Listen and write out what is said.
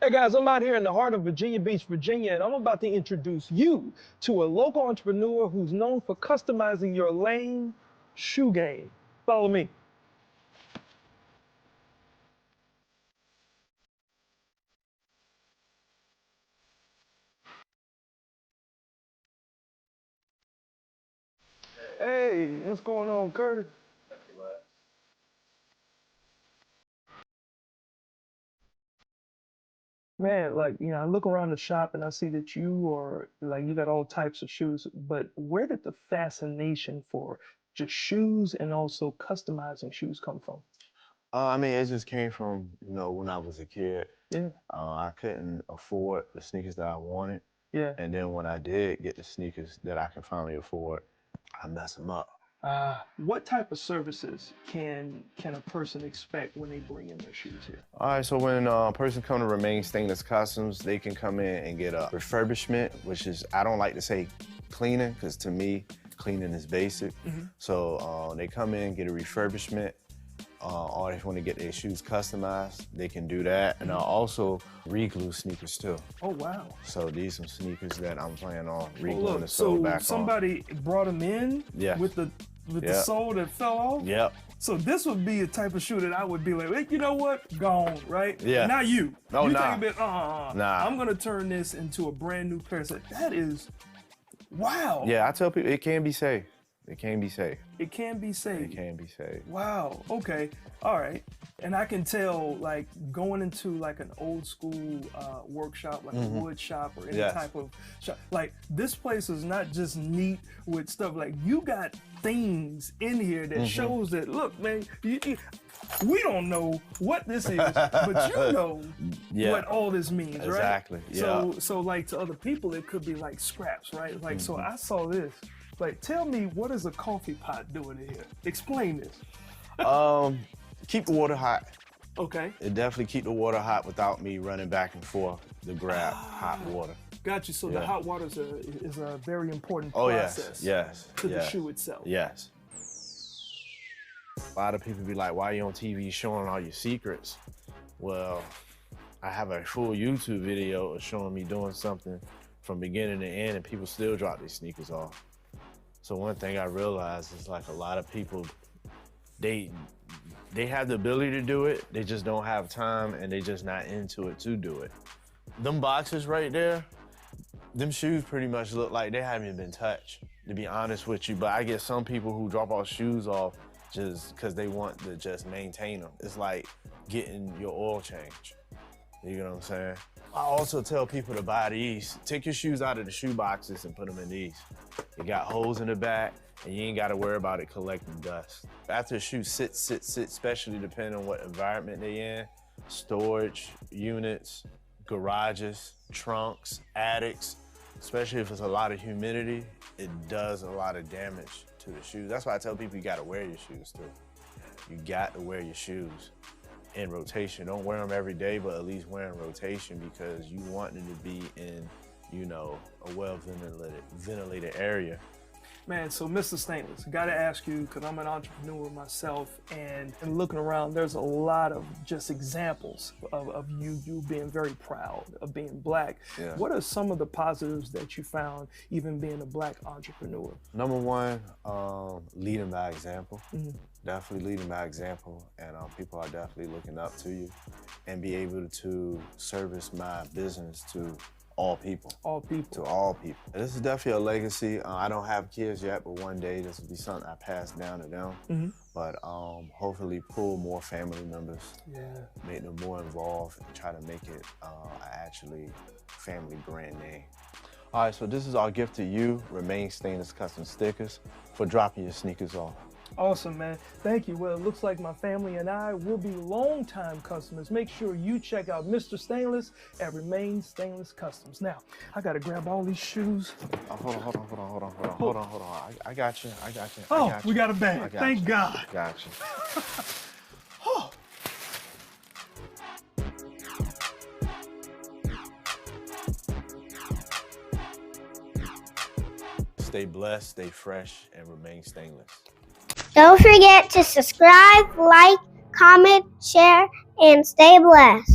Hey guys, I'm out here in the heart of Virginia Beach, Virginia, and I'm about to introduce you to a local entrepreneur who's known for customizing your lame shoe game. Follow me. Hey, what's going on, Curtis? Man, like, I look around the shop and I see that you got all types of shoes, but where did the fascination for just shoes and also customizing shoes come from? I mean, it just came from, when I was a kid. Yeah, I couldn't afford the sneakers that I wanted. yeah. And then when I did get the sneakers that I can finally afford, I mess them up. What type of services can a person expect when they bring in their shoes here? All right, so when a person come to Remain Stainless Customs, they can come in and get a refurbishment, which is, I don't like to say cleaning, because to me, cleaning is basic. So they come in, get a refurbishment, or if they want to get their shoes customized, they can do that. And I also re-glue sneakers too. Oh wow! So these some sneakers that I'm planning on Oh, re-gluing look, the sole so back on. somebody brought them in Yeah. with the Yeah. sole that fell off. Yep. So this would be a type of shoe that I would be like, hey, you know what? Gone, right? Yeah. Not you. Oh, you nah. think a bit, Nah. I'm gonna turn this into a brand new pair. So that is, wow. Yeah, I tell people it can be safe. It can be safe. It can be saved. It can be safe. Wow. Okay. All right. And I can tell, like, going into like an old school workshop, like a wood shop or any Yes. type of shop, like this place is not just neat with stuff. Like you got things in here that shows that, look, man, we don't know what this is, but you know Yeah. what all this means, right? Exactly. So like to other people, it could be like scraps, right? Like, so I saw this. Like, tell me, what is a coffee pot doing in here? Explain this. Keep the water hot. Okay. It definitely keep the water hot without me running back and forth to grab hot water. Got you. So the Yeah. hot water is a very important Oh process yes, to the yes. shoe itself. Yes. A lot of people be like, why are you on TV showing all your secrets? Well, I have a full YouTube video of showing me doing something from beginning to end and people still drop their sneakers off. So one thing I realized is like a lot of people, they have the ability to do it, they just don't have time and they just not into it to do it. Them boxes right there, them shoes pretty much look like they haven't been touched, to be honest with you. But I get some people who drop all shoes off just because they want to just maintain them. It's like getting your oil change. You know what I'm saying? I also tell people to buy these. Take your shoes out of the shoe boxes and put them in these. You got holes in the back and you ain't gotta worry about it collecting dust. After a shoe sits, especially depending on what environment they in, storage units, garages, trunks, attics, especially if it's a lot of humidity, it does a lot of damage to the shoes. That's why I tell people you gotta wear your shoes too. You got to wear your shoes in rotation. Don't wear them every day, but at least wear in rotation because you want them to be in, a well-ventilated area. Man, so Mr. Stainless, got to ask you, because I'm an entrepreneur myself, and looking around, there's a lot of just examples of you being very proud of being Black. Yeah. What are some of the positives that you found even being a Black entrepreneur? Number one, leading by example. Definitely leading by example, and people are definitely looking up to you and be able to service my business to all people. All people. To all people. This is definitely a legacy. I don't have kids yet, but one day this will be something I pass down to them. But hopefully pull more family members, make them more involved, and try to make it actually family brand name. All right, so this is our gift to you, Remain Stainless Custom Stickers, for dropping your sneakers off. Awesome, man. Thank you. Well, it looks like my family and I will be longtime customers. Make sure you check out Mr. Stainless at Remain Stainless Customs. Now, I got to grab all these shoes. Hold on. I got you. Oh, we got a bag. Thank God. Got you. Oh. Stay blessed, stay fresh, and remain stainless. Don't forget to subscribe, like, comment, share, and stay blessed.